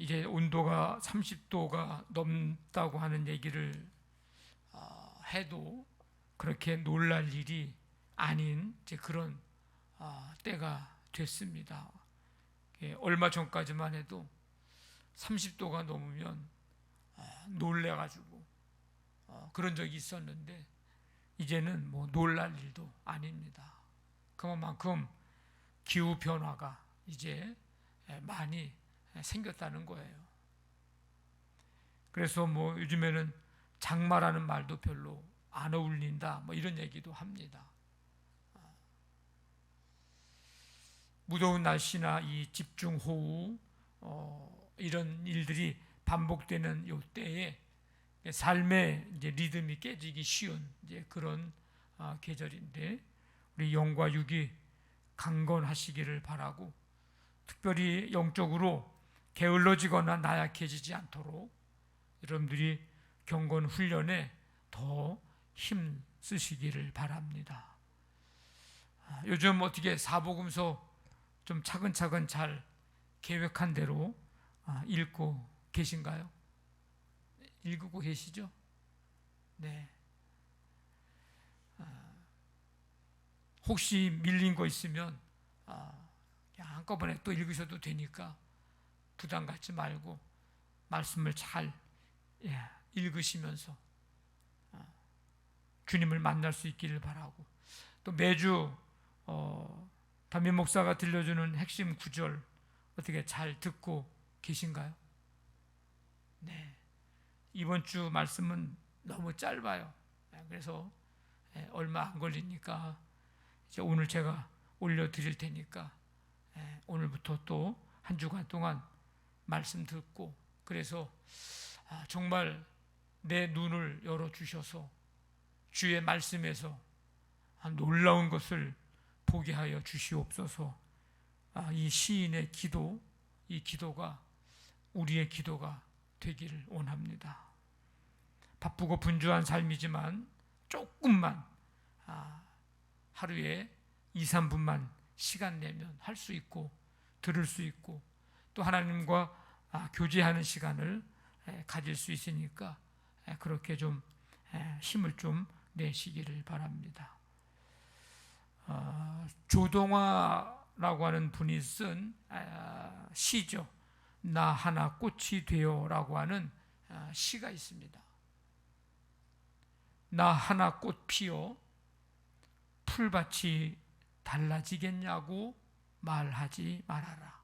이게 온도가 30도가 넘다고 하는 얘기를 해도 그렇게 놀랄 일이 아닌 이제 그런 때가 됐습니다. 얼마 전까지만 해도 30도가 넘으면 놀래가지고 그런 적이 있었는데 이제는 뭐 놀랄 일도 아닙니다. 그만큼 기후 변화가 이제 많이 생겼다는 거예요. 그래서 뭐 요즘에는 장마라는 말도 별로 안 어울린다 뭐 이런 얘기도 합니다. 무더운 날씨나 이 집중호우 이런 일들이 반복되는 요 때에 삶의 이제 리듬이 깨지기 쉬운 이제 그런 계절인데 우리 영과 육이 강건하시기를 바라고 특별히 영적으로 게을러지거나 나약해지지 않도록 여러분들이 경건 훈련에 더 힘 쓰시기를 바랍니다. 요즘 어떻게 사복음서 좀 차근차근 잘 계획한 대로 읽고 계신가요? 읽고 계시죠? 네. 혹시 밀린 거 있으면 그냥 한꺼번에 또 읽으셔도 되니까 부담 갖지 말고 말씀을 잘 읽으시면서 주님을 만날 수 있기를 바라고 또 매주 담임 목사가 들려주는 핵심 구절 어떻게 잘 듣고 계신가요? 네. 이번 주 말씀은 너무 짧아요. 그래서 얼마 안 걸리니까 이제 오늘 제가 올려드릴 테니까 오늘부터 또 한 주간 동안 말씀 듣고 그래서 정말 내 눈을 열어주셔서 주의 말씀에서 놀라운 것을 보게 하여 주시옵소서. 이 시인의 기도, 이 기도가 우리의 기도가 되기를 원합니다. 바쁘고 분주한 삶이지만 조금만 하루에 2, 3분만 시간 내면 할 수 있고 들을 수 있고 또 하나님과 교제하는 시간을 가질 수 있으니까 그렇게 좀 힘을 좀 내시기를 바랍니다. 조동화라고 하는 분이 쓴 시죠. 나 하나 꽃이 되어라고 하는 시가 있습니다. 나 하나 꽃 피어 풀밭이 달라지겠냐고 말하지 말아라.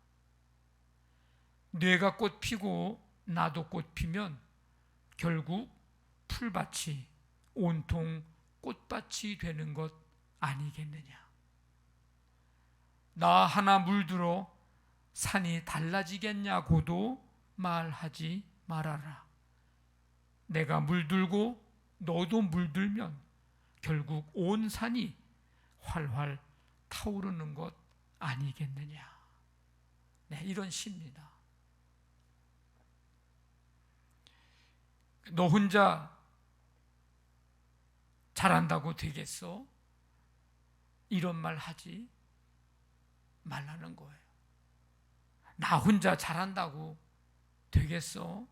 뇌가 꽃 피고 나도 꽃 피면 결국 풀밭이 온통 꽃밭이 되는 것 아니겠느냐. 나 하나 물들어 산이 달라지겠냐고도 말하지 말아라. 내가 물들고 너도 물들면 결국 온 산이 활활 타오르는 것 아니겠느냐. 네, 이런 시입니다. 너 혼자 잘한다고 되겠어? 이런 말 하지 말라는 거예요. 나 혼자 잘한다고 되겠어?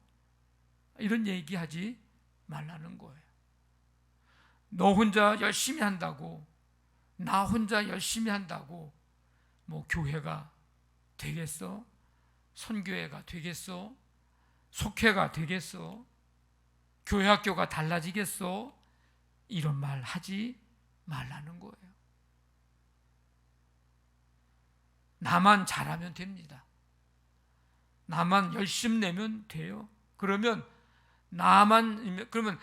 이런 얘기하지 말라는 거예요. 너 혼자 열심히 한다고, 나 혼자 열심히 한다고 뭐 교회가 되겠어? 선교회가 되겠어? 속회가 되겠어? 교회 학교가 달라지겠어? 이런 말 하지 말라는 거예요. 나만 잘하면 됩니다. 나만 열심 내면 돼요. 그러면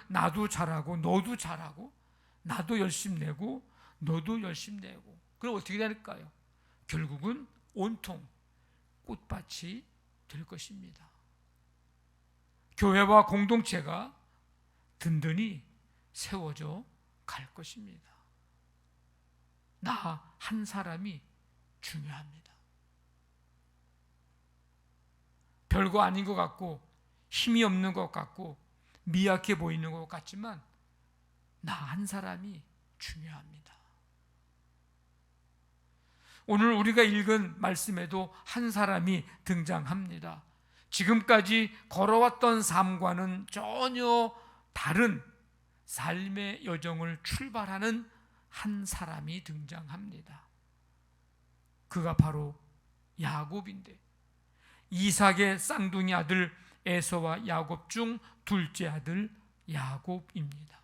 나도 잘하고 너도 잘하고 나도 열심 내고 너도 열심 내고 그럼 어떻게 될까요? 결국은 온통 꽃밭이 될 것입니다. 교회와 공동체가 든든히 세워져 갈 것입니다. 나 한 사람이 중요합니다. 별거 아닌 것 같고 힘이 없는 것 같고 미약해 보이는 것 같지만 나 한 사람이 중요합니다. 오늘 우리가 읽은 말씀에도 한 사람이 등장합니다. 지금까지 걸어왔던 삶과는 전혀 다른 삶의 여정을 출발하는 한 사람이 등장합니다. 그가 바로 야곱인데, 이삭의 쌍둥이 아들 에서와 야곱 중 둘째 아들 야곱입니다.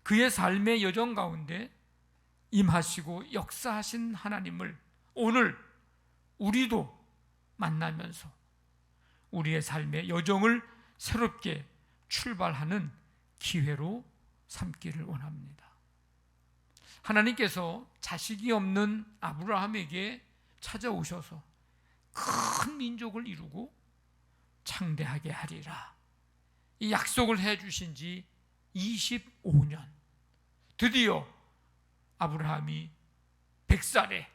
그의 삶의 여정 가운데 임하시고 역사하신 하나님을 오늘 우리도 만나면서 우리의 삶의 여정을 새롭게 출발하는 기회로 삼기를 원합니다. 하나님께서 자식이 없는 아브라함에게 찾아오셔서 큰 민족을 이루고 창대하게 하리라, 이 약속을 해주신 지 25년, 드디어 아브라함이 100살에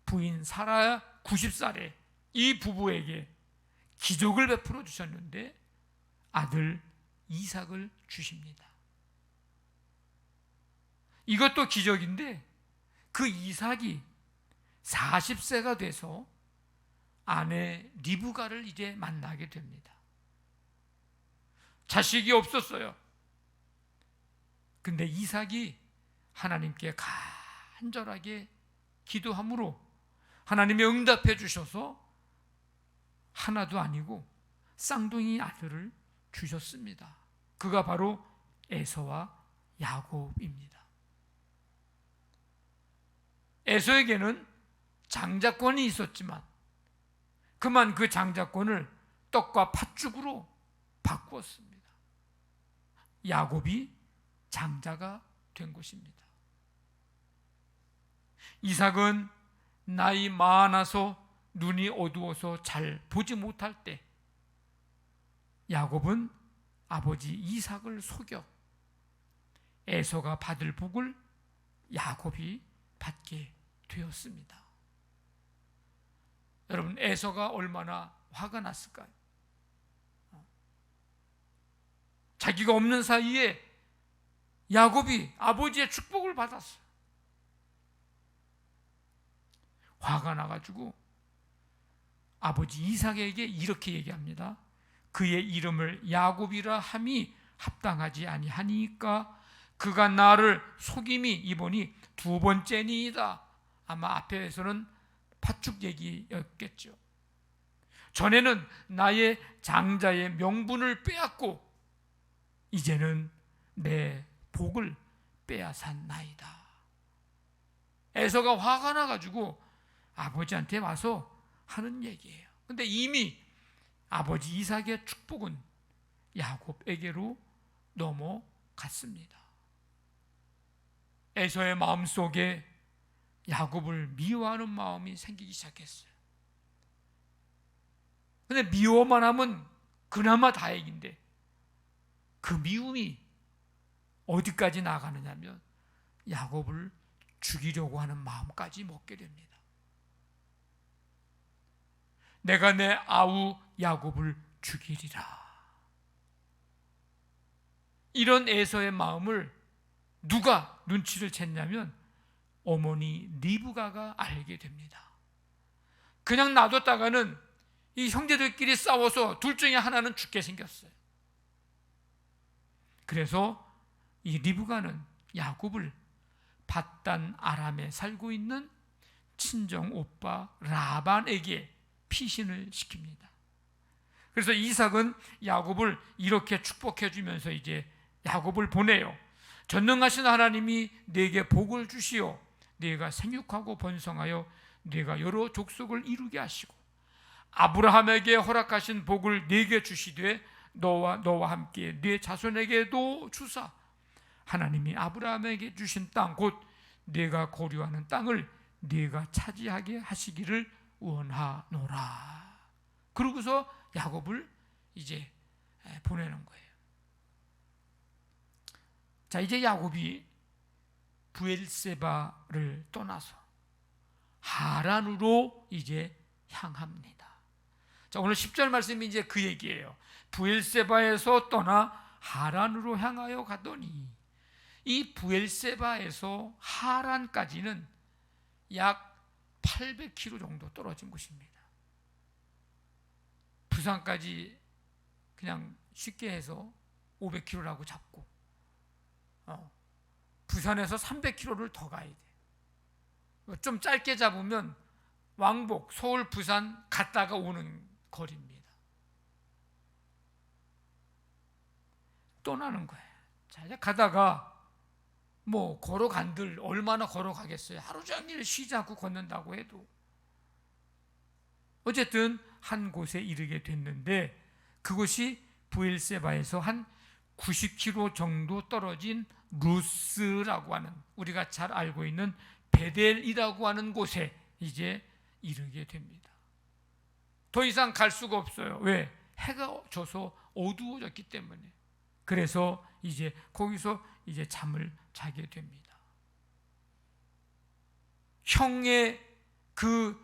부인 사라 90살에 이 부부에게 기적을 베풀어 주셨는데 아들 이삭을 주십니다. 이것도 기적인데 그 이삭이 40세가 돼서 아내 리브가를 이제 만나게 됩니다. 자식이 없었어요. 근데 이삭이 하나님께 간절하게 기도함으로 하나님이 응답해 주셔서 하나도 아니고 쌍둥이 아들을 주셨습니다. 그가 바로 에서와 야곱입니다. 에서에게는 장자권이 있었지만 그만 그 장자권을 떡과 팥죽으로 바꾸었습니다. 야곱이 장자가 된 것입니다. 이삭은 나이 많아서 눈이 어두워서 잘 보지 못할 때 야곱은 아버지 이삭을 속여 에서가 받을 복을 야곱이 받게 되었습니다. 여러분, 에서가 얼마나 화가 났을까요? 자기가 없는 사이에 야곱이 아버지의 축복을 받았어요. 화가 나가지고 아버지 이삭에게 이렇게 얘기합니다. 그의 이름을 야곱이라 함이 합당하지 아니하니까 그가 나를 속임이 이번이 두 번째니이다. 아마 앞에서는 팥죽 얘기였겠죠. 전에는 나의 장자의 명분을 빼앗고 이제는 내 복을 빼앗았나이다. 에서가 화가 나가지고 아버지한테 와서 하는 얘기예요. 근데 이미 아버지 이삭의 축복은 야곱에게로 넘어갔습니다. 에서의 마음속에 야곱을 미워하는 마음이 생기기 시작했어요. 근데 미워만 하면 그나마 다행인데 그 미움이 어디까지 나가느냐면 야곱을 죽이려고 하는 마음까지 먹게 됩니다. 내가 내 아우 야곱을 죽이리라. 이런 에서의 마음을 누가 눈치를 챘냐면 어머니 리브가가 알게 됩니다. 그냥 놔뒀다가는 이 형제들끼리 싸워서 둘 중에 하나는 죽게 생겼어요. 그래서 이 리브가는 야곱을 밧단 아람에 살고 있는 친정 오빠 라반에게 피신을 시킵니다. 그래서 이삭은 야곱을 이렇게 축복해 주면서 이제 야곱을 보내요. 전능하신 하나님이 네게 복을 주시오. 네가 생육하고 번성하여 네가 여러 족속을 이루게 하시고 아브라함에게 허락하신 복을 네게 주시되 너와 함께 네 자손에게도 주사 하나님이 아브라함에게 주신 땅 곧 네가 거류하는 땅을 네가 차지하게 하시기를 원하노라. 그러고서 야곱을 이제 보내는 거예요. 자, 이제 야곱이 브엘세바를 떠나서 하란으로 이제 향합니다. 자, 오늘 10절 말씀이 이제 그 얘기예요. 브엘세바에서 떠나 하란으로 향하여 가더니 이 브엘세바에서 하란까지는 약 800km 정도 떨어진 곳입니다. 부산까지 그냥 쉽게 해서 500km라고 잡고 부산에서 300km를 더 가야 돼. 좀 짧게 잡으면 왕복 서울 부산 갔다가 오는 거리입니다. 떠나는 거예요. 자, 이제 가다가 뭐 걸어간들 얼마나 걸어가겠어요? 하루 종일 쉬지 않고 걷는다고 해도. 어쨌든 한 곳에 이르게 됐는데 그곳이 브엘세바에서 한 90km 정도 떨어진 루스라고 하는, 우리가 잘 알고 있는 베델이라고 하는 곳에 이제 이르게 됩니다. 더 이상 갈 수가 없어요. 왜? 해가 져서 어두워졌기 때문에. 그래서 이제 거기서 이제 잠을 자게 됩니다. 형의 그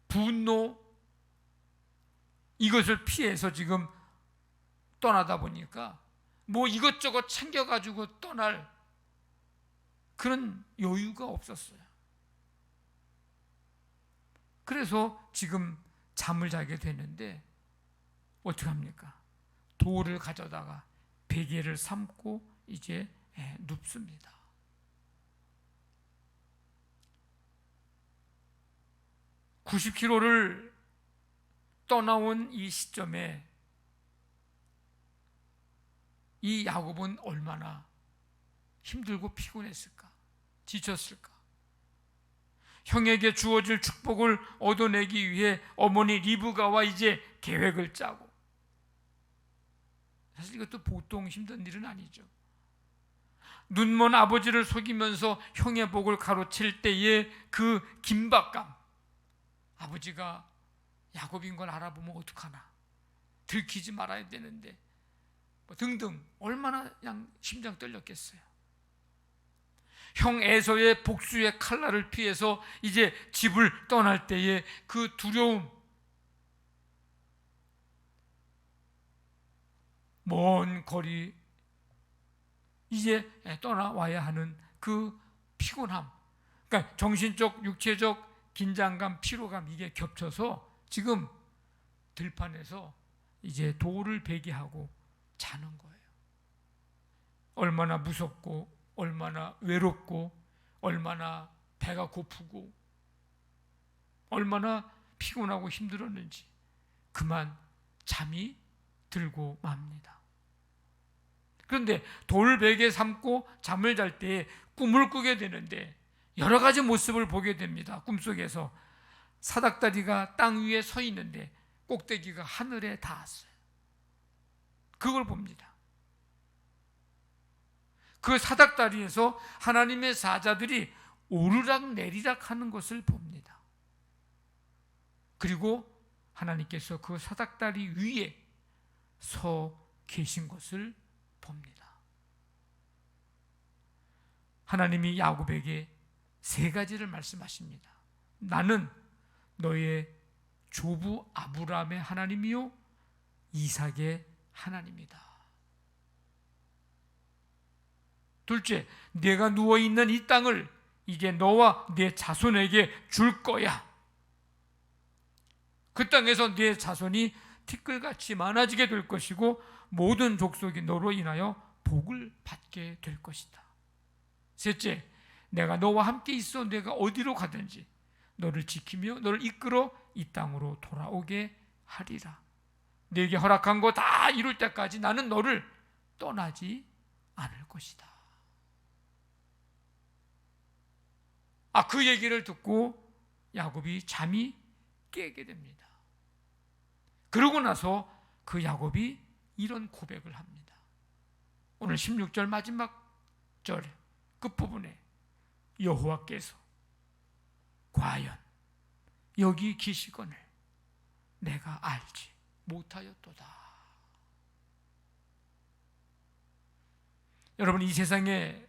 분노, 이것을 피해서 지금 떠나다 보니까 뭐 이것저것 챙겨가지고 떠날 그런 여유가 없었어요. 그래서 지금 잠을 자게 되는데 어떻게 합니까? 돌을 가져다가 베개를 삼고 이제 눕습니다. (90km를) 떠나온 이 시점에 이 야곱은 얼마나 힘들고 피곤했을까, 지쳤을까. 형에게 주어질 축복을 얻어내기 위해 어머니 리브가와 이제 계획을 짜고, 사실 이것도 보통 힘든 일은 아니죠. 눈먼 아버지를 속이면서 형의 복을 가로챌 때의 그 긴박감, 아버지가 야곱인 걸 알아보면 어떡하나, 들키지 말아야 되는데 뭐 등등, 얼마나 그냥 심장 떨렸겠어요. 형 에서의 복수의 칼날을 피해서 이제 집을 떠날 때의 그 두려움, 먼 거리 이제 떠나와야 하는 그 피곤함, 그러니까 정신적, 육체적 긴장감, 피로감, 이게 겹쳐서 지금 들판에서 이제 돌을 베개하고 자는 거예요. 얼마나 무섭고 얼마나 외롭고 얼마나 배가 고프고 얼마나 피곤하고 힘들었는지 그만 잠이 들고 맙니다. 그런데 돌베개 삼고 잠을 잘 때 꿈을 꾸게 되는데 여러 가지 모습을 보게 됩니다. 꿈속에서 사닥다리가 땅 위에 서 있는데 꼭대기가 하늘에 닿았어요. 그걸 봅니다. 그 사닥다리에서 하나님의 사자들이 오르락 내리락 하는 것을 봅니다. 그리고 하나님께서 그 사닥다리 위에 서 계신 것을 봅니다. 하나님이 야곱에게 세 가지를 말씀하십니다. 나는 너의 조부 아브라함의 하나님이요 이삭의 하나님이다. 둘째, 내가 누워있는 이 땅을 이제 너와 네 자손에게 줄 거야. 그 땅에서 네 자손이 티끌같이 많아지게 될 것이고 모든 족속이 너로 인하여 복을 받게 될 것이다. 셋째, 내가 너와 함께 있어 내가 어디로 가든지 너를 지키며 너를 이끌어 이 땅으로 돌아오게 하리라. 네게 허락한 거 다 이룰 때까지 나는 너를 떠나지 않을 것이다. 그 얘기를 듣고 야곱이 잠이 깨게 됩니다. 그러고 나서 그 야곱이 이런 고백을 합니다. 오늘 16절 마지막 절 끝부분에 여호와께서 과연 여기 계시거늘 내가 알지 못하였도다. 여러분, 이 세상에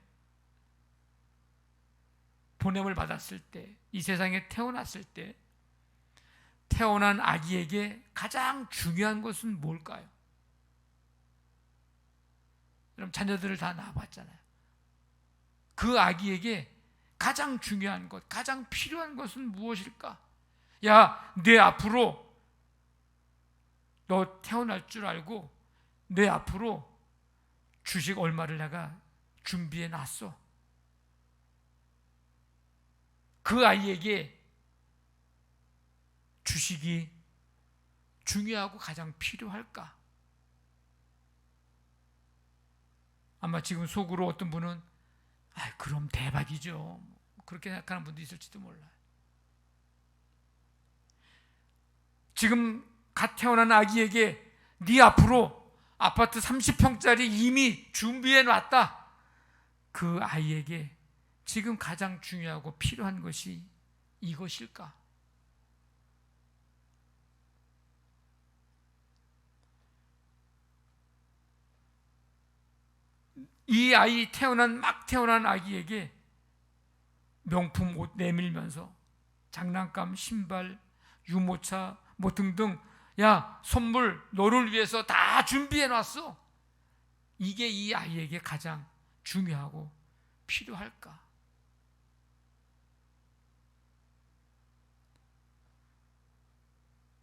보냄을 받았을 때, 이 세상에 태어났을 때 태어난 아기에게 가장 중요한 것은 뭘까요? 여러분, 자녀들을 다 낳아봤잖아요. 그 아기에게 가장 중요한 것, 가장 필요한 것은 무엇일까? 야, 내 앞으로 너 태어날 줄 알고 내 앞으로 주식 얼마를 내가 준비해 놨어. 그 아이에게 주식이 중요하고 가장 필요할까? 아마 지금 속으로 어떤 분은 그럼 대박이죠, 그렇게 생각하는 분도 있을지도 몰라요. 지금 갓 태어난 아기에게 네 앞으로 아파트 30평짜리 이미 준비해 놨다. 그 아이에게 지금 가장 중요하고 필요한 것이 이것일까? 이 아이 막 태어난 아기에게 명품 옷 내밀면서 장난감, 신발, 유모차 뭐 등등, 야, 선물 너를 위해서 다 준비해 놨어. 이게 이 아이에게 가장 중요하고 필요할까?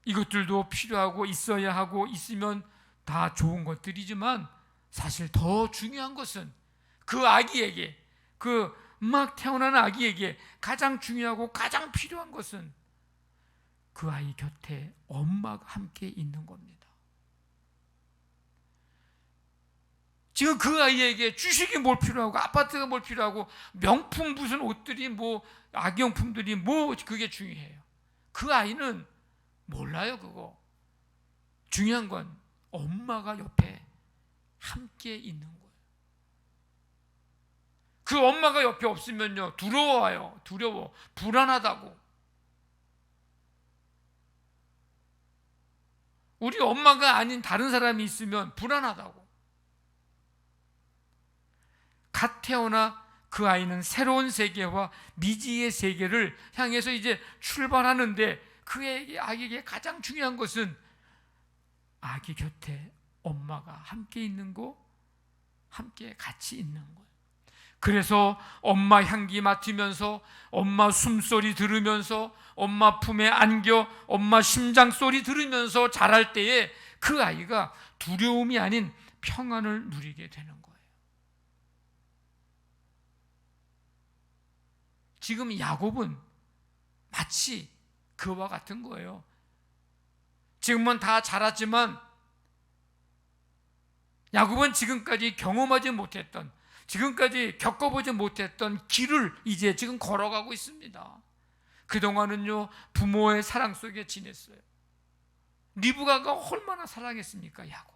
이것들도 필요하고 있어야 하고 있으면 다 좋은 것들이지만 사실 더 중요한 것은 그 아기에게, 그 막 태어난 아기에게 가장 중요하고 가장 필요한 것은 그 아이 곁에 엄마가 함께 있는 겁니다. 지금 그 아이에게 주식이 뭘 필요하고 아파트가 뭘 필요하고 명품 무슨 옷들이 뭐 악용품들이 뭐 그게 중요해요. 그 아이는 몰라요. 그거 중요한 건 엄마가 옆에 함께 있는 거예요. 그 엄마가 옆에 없으면요, 두려워요. 두려워, 불안하다고. 우리 엄마가 아닌 다른 사람이 있으면 불안하다고. 갓 태어나 그 아이는 새로운 세계와 미지의 세계를 향해서 이제 출발하는데 그 아기에게 가장 중요한 것은 아기 곁에 엄마가 함께 있는 거, 함께 같이 있는 거예요. 그래서 엄마 향기 맡으면서, 엄마 숨소리 들으면서, 엄마 품에 안겨 엄마 심장 소리 들으면서 자랄 때에 그 아이가 두려움이 아닌 평안을 누리게 되는 거예요. 지금 야곱은 마치 그와 같은 거예요. 지금은 다 자랐지만 야곱은 지금까지 경험하지 못했던, 지금까지 겪어보지 못했던 길을 이제 지금 걸어가고 있습니다. 그동안은요, 부모의 사랑 속에 지냈어요. 리브가가 얼마나 사랑했습니까? 야곱.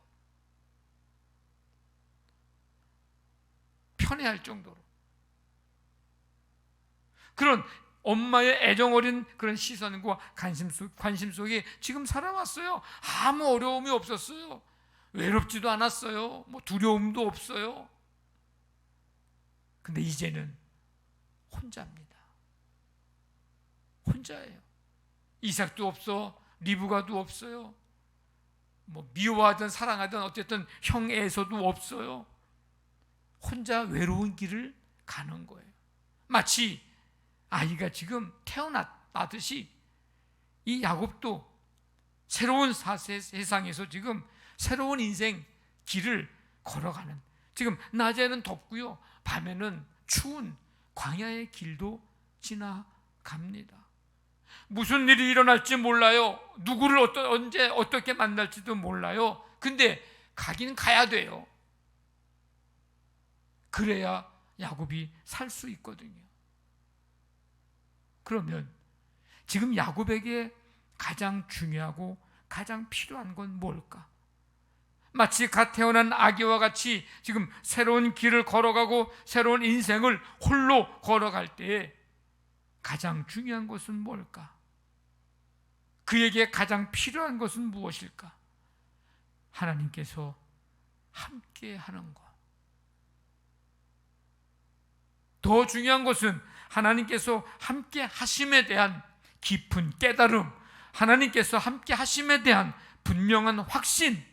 편애할 정도로. 그런 엄마의 애정 어린 그런 시선과 관심 속에 지금 살아왔어요. 아무 어려움이 없었어요. 외롭지도 않았어요. 뭐 두려움도 없어요. 근데 이제는 혼자입니다. 혼자예요. 이삭도 없어, 리브가도 없어요. 뭐 미워하든 사랑하든 어쨌든 형 에서도 없어요. 혼자 외로운 길을 가는 거예요. 마치 아이가 지금 태어났듯이 이 야곱도 새로운 세상에서 지금 새로운 인생 길을 걸어가는, 지금 낮에는 덥고요, 밤에는 추운 광야의 길도 지나갑니다. 무슨 일이 일어날지 몰라요. 누구를 언제 어떻게 만날지도 몰라요. 근데 가긴 가야 돼요. 그래야 야곱이 살 수 있거든요. 그러면 지금 야곱에게 가장 중요하고 가장 필요한 건 뭘까? 마치 갓 태어난 아기와 같이 지금 새로운 길을 걸어가고 새로운 인생을 홀로 걸어갈 때에 가장 중요한 것은 뭘까? 그에게 가장 필요한 것은 무엇일까? 하나님께서 함께 하는 것. 더 중요한 것은 하나님께서 함께 하심에 대한 깊은 깨달음, 하나님께서 함께 하심에 대한 분명한 확신.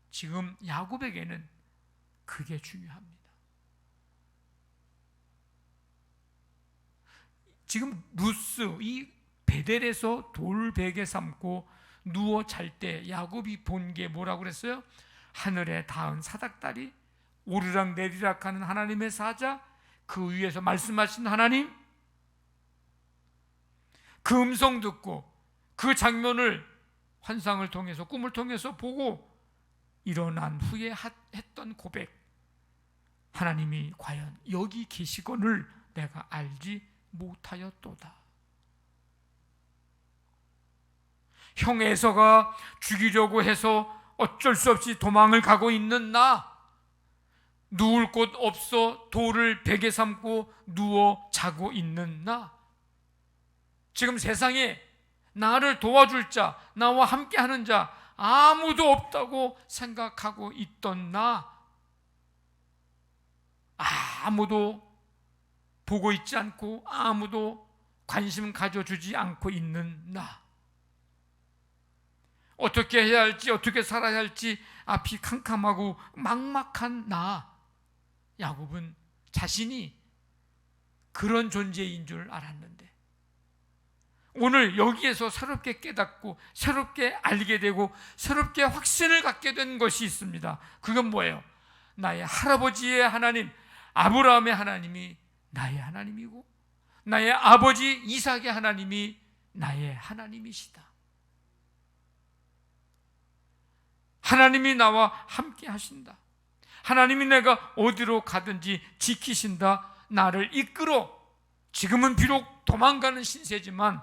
지금 야곱에게는 그게 중요합니다. 지금 루스 이 베델에서 돌베개 삼고 누워 잘 때 야곱이 본 게 뭐라고 그랬어요? 하늘에 닿은 사닥다리, 오르락 내리락 하는 하나님의 사자, 그 위에서 말씀하신 하나님, 그 음성 듣고 그 장면을 환상을 통해서, 꿈을 통해서 보고 일어난 후에 했던 고백, 하나님이 과연 여기 계시거늘 내가 알지 못하였도다. 형 에서가 죽이려고 해서 어쩔 수 없이 도망을 가고 있는 나, 누울 곳 없어 돌을 베개 삼고 누워 자고 있는 나, 지금 세상에 나를 도와줄 자, 나와 함께하는 자 아무도 없다고 생각하고 있던 나, 아무도 보고 있지 않고 아무도 관심 가져주지 않고 있는 나, 어떻게 해야 할지, 어떻게 살아야 할지 앞이 캄캄하고 막막한 나, 야곱은 자신이 그런 존재인 줄 알았는데 오늘 여기에서 새롭게 깨닫고 새롭게 알게 되고 새롭게 확신을 갖게 된 것이 있습니다. 그건 뭐예요? 나의 할아버지의 하나님, 아브라함의 하나님이 나의 하나님이고 나의 아버지 이삭의 하나님이 나의 하나님이시다. 하나님이 나와 함께 하신다. 하나님이 내가 어디로 가든지 지키신다. 나를 이끌어, 지금은 비록 도망가는 신세지만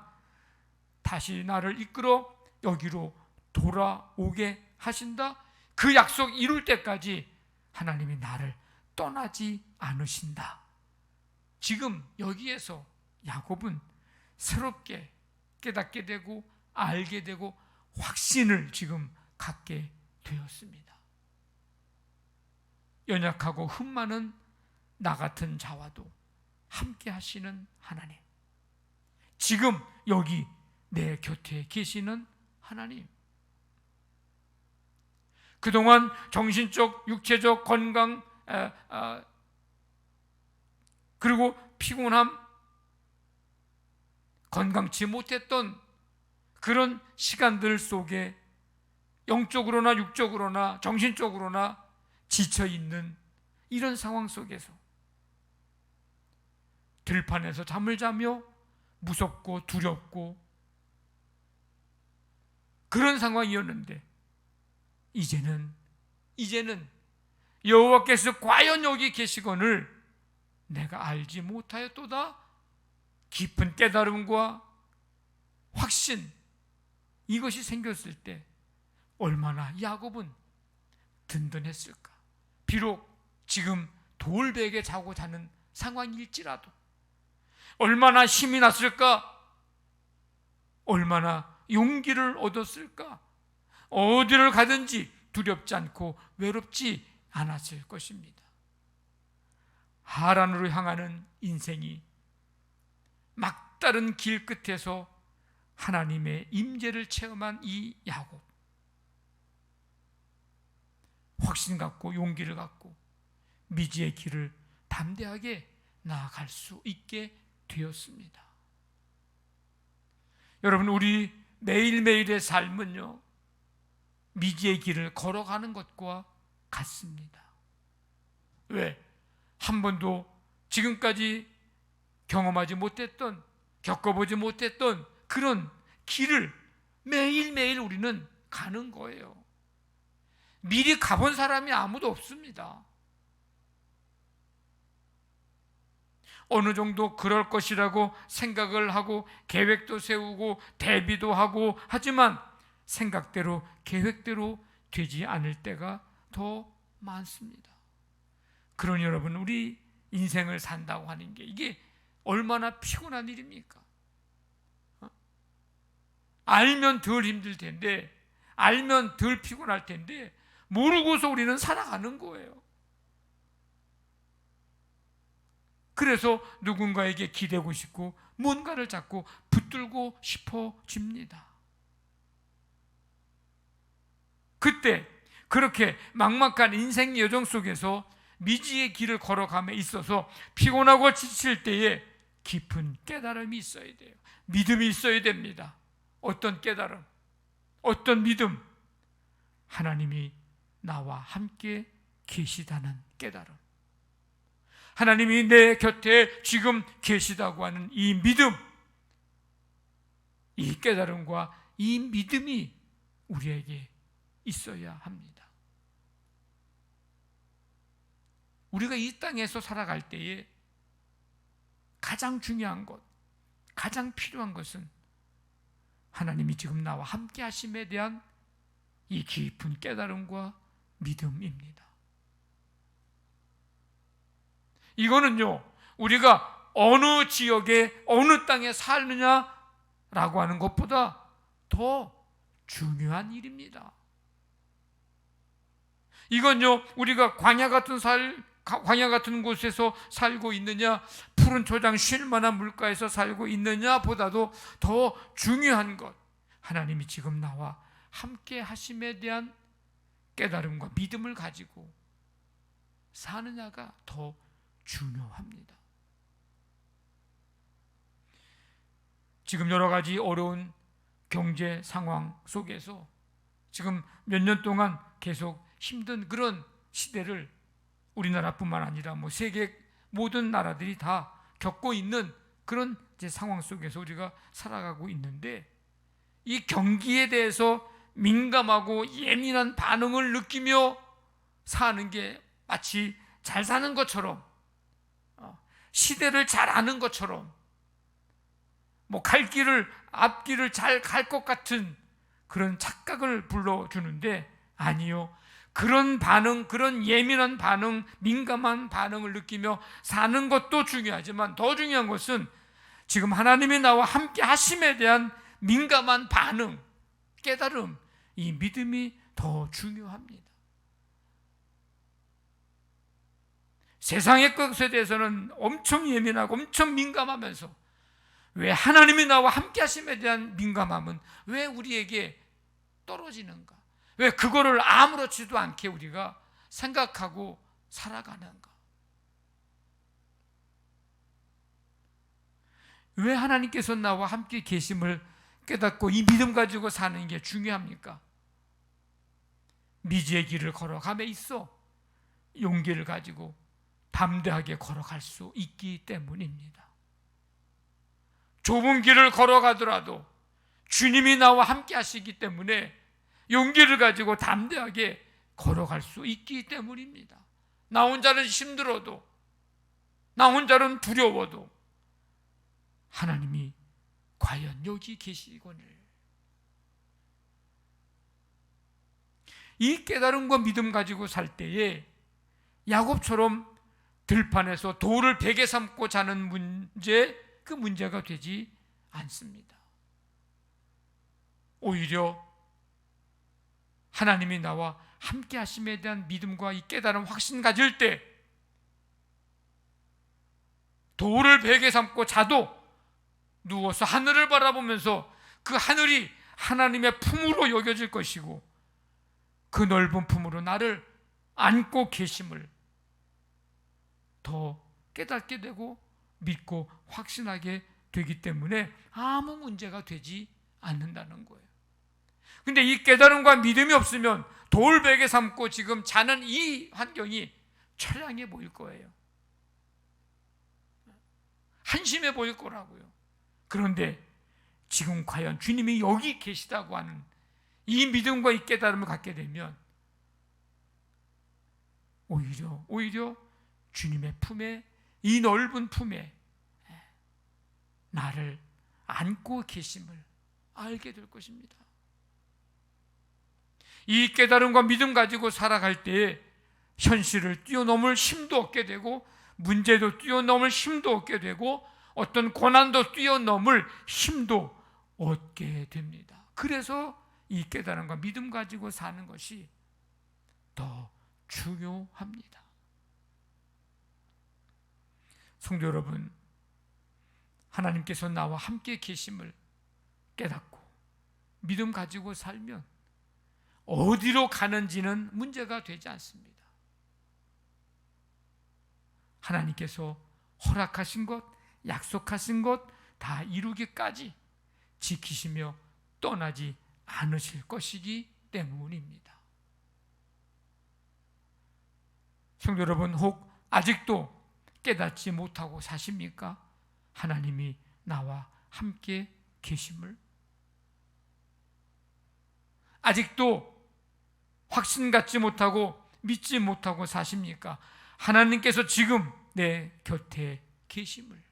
다시 나를 이끌어 여기로 돌아오게 하신다. 그 약속 이룰 때까지 하나님이 나를 떠나지 않으신다. 지금 여기에서 야곱은 새롭게 깨닫게 되고 알게 되고 확신을 지금 갖게 되었습니다. 연약하고 흠 많은 나 같은 자와도 함께 하시는 하나님, 지금 여기 내 곁에 계시는 하나님, 그동안 정신적, 육체적 건강, 그리고 피곤함, 건강치 못했던 그런 시간들 속에 영적으로나 육적으로나 정신적으로나 지쳐있는 이런 상황 속에서 들판에서 잠을 자며 무섭고 두렵고 그런 상황이었는데 이제는 여호와께서 과연 여기 계시거늘 내가 알지 못하였도다. 깊은 깨달음과 확신, 이것이 생겼을 때 얼마나 야곱은 든든했을까. 비록 지금 돌베개 자고 자는 상황일지라도 얼마나 힘이 났을까, 얼마나 용기를 얻었을까. 어디를 가든지 두렵지 않고 외롭지 않았을 것입니다. 하란으로 향하는 인생이 막다른 길 끝에서 하나님의 임재를 체험한 이 야곱, 확신 갖고 용기를 갖고 미지의 길을 담대하게 나아갈 수 있게 되었습니다. 여러분, 우리 매일매일의 삶은요, 미지의 길을 걸어가는 것과 같습니다. 왜? 한 번도 지금까지 경험하지 못했던, 겪어보지 못했던 그런 길을 매일매일 우리는 가는 거예요. 미리 가본 사람이 아무도 없습니다. 어느 정도 그럴 것이라고 생각을 하고 계획도 세우고 대비도 하고 하지만 생각대로 계획대로 되지 않을 때가 더 많습니다. 그러니 여러분, 우리 인생을 산다고 하는 게 이게 얼마나 피곤한 일입니까? 알면 덜 힘들 텐데, 알면 덜 피곤할 텐데 모르고서 우리는 살아가는 거예요. 그래서 누군가에게 기대고 싶고 뭔가를 자꾸 붙들고 싶어집니다. 그때 그렇게 막막한 인생 여정 속에서 미지의 길을 걸어감에 있어서 피곤하고 지칠 때에 깊은 깨달음이 있어야 돼요. 믿음이 있어야 됩니다. 어떤 깨달음? 어떤 믿음? 하나님이 나와 함께 계시다는 깨달음. 하나님이 내 곁에 지금 계시다고 하는 이 믿음, 이 깨달음과 이 믿음이 우리에게 있어야 합니다. 우리가 이 땅에서 살아갈 때에 가장 중요한 것, 가장 필요한 것은 하나님이 지금 나와 함께 하심에 대한 이 깊은 깨달음과 믿음입니다. 이거는요, 우리가 어느 지역에 어느 땅에 사느냐라고 하는 것보다 더 중요한 일입니다. 이건요, 우리가 광야 같은 곳에서 살고 있느냐, 푸른 초장 쉴 만한 물가에서 살고 있느냐 보다도 더 중요한 것, 하나님이 지금 나와 함께 하심에 대한 깨달음과 믿음을 가지고 사느냐가 더 중요합니다. 지금 여러 가지 어려운 경제 상황 속에서 지금 몇 년 동안 계속 힘든 그런 시대를 우리나라뿐만 아니라 세계 모든 나라들이 다 겪고 있는 그런 상황 속에서 우리가 살아가고 있는데, 이 경기에 대해서 민감하고 예민한 반응을 느끼며 사는 게 마치 잘 사는 것처럼, 시대를 잘 아는 것처럼, 갈 길을 앞길을 잘 갈 것 같은 그런 착각을 불러주는데, 아니요, 그런 반응, 그런 예민한 반응, 민감한 반응을 느끼며 사는 것도 중요하지만 더 중요한 것은 지금 하나님이 나와 함께 하심에 대한 민감한 반응, 깨달음, 이 믿음이 더 중요합니다. 세상의 것에 대해서는 엄청 예민하고 엄청 민감하면서 왜 하나님이 나와 함께 하심에 대한 민감함은 왜 우리에게 떨어지는가? 왜 그거를 아무렇지도 않게 우리가 생각하고 살아가는가? 왜 하나님께서 나와 함께 계심을 깨닫고 이 믿음 가지고 사는 게 중요합니까? 미지의 길을 걸어감에 있어 용기를 가지고 담대하게 걸어갈 수 있기 때문입니다. 좁은 길을 걸어가더라도 주님이 나와 함께 하시기 때문에 용기를 가지고 담대하게 걸어갈 수 있기 때문입니다. 나 혼자는 힘들어도, 나 혼자는 두려워도 하나님이 과연 여기 계시거늘, 이 깨달음과 믿음 가지고 살 때에 야곱처럼 들판에서 돌을 베개 삼고 자는 문제, 그 문제가 되지 않습니다. 오히려 하나님이 나와 함께 하심에 대한 믿음과 이 깨달음, 확신 가질 때 돌을 베개 삼고 자도 누워서 하늘을 바라보면서 그 하늘이 하나님의 품으로 여겨질 것이고 그 넓은 품으로 나를 안고 계심을 더 깨닫게 되고 믿고 확신하게 되기 때문에 아무 문제가 되지 않는다는 거예요. 근데 이 깨달음과 믿음이 없으면 돌베개 삼고 지금 자는 이 환경이 처량해 보일 거예요. 한심해 보일 거라고요. 그런데 지금 과연 주님이 여기 계시다고 하는 이 믿음과 이 깨달음을 갖게 되면 오히려 주님의 품에, 이 넓은 품에 나를 안고 계심을 알게 될 것입니다. 이 깨달음과 믿음 가지고 살아갈 때에 현실을 뛰어넘을 힘도 얻게 되고 문제도 뛰어넘을 힘도 얻게 되고 어떤 고난도 뛰어넘을 힘도 얻게 됩니다. 그래서 이 깨달음과 믿음 가지고 사는 것이 더 중요합니다. 성도 여러분, 하나님께서 나와 함께 계심을 깨닫고 믿음 가지고 살면 어디로 가는지는 문제가 되지 않습니다. 하나님께서 허락하신 것, 약속하신 것 다 이루기까지 지키시며 떠나지 않으실 것이기 때문입니다. 성도 여러분, 혹 아직도 깨닫지 못하고 사십니까? 하나님이 나와 함께 계심을. 아직도 확신 갖지 못하고 믿지 못하고 사십니까? 하나님께서 지금 내 곁에 계심을.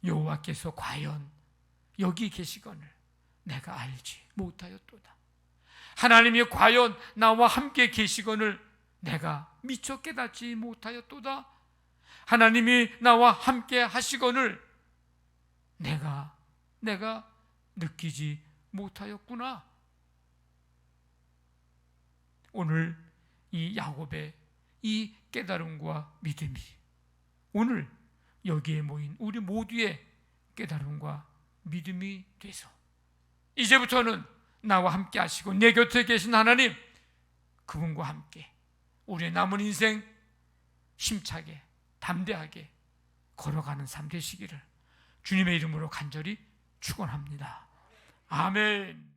여호와께서 과연 여기 계시거늘 내가 알지 못하였도다. 하나님이 과연 나와 함께 계시거늘 내가 미처 깨닫지 못하였도다. 하나님이 나와 함께 하시거늘 내가 느끼지 못하였구나. 오늘 이 야곱의 이 깨달음과 믿음이 오늘 여기에 모인 우리 모두의 깨달음과 믿음이 돼서 이제부터는 나와 함께 하시고 내 곁에 계신 하나님, 그분과 함께 우리의 남은 인생 힘차게 담대하게 걸어가는 삶 되시기를 주님의 이름으로 간절히 축원합니다. 아멘.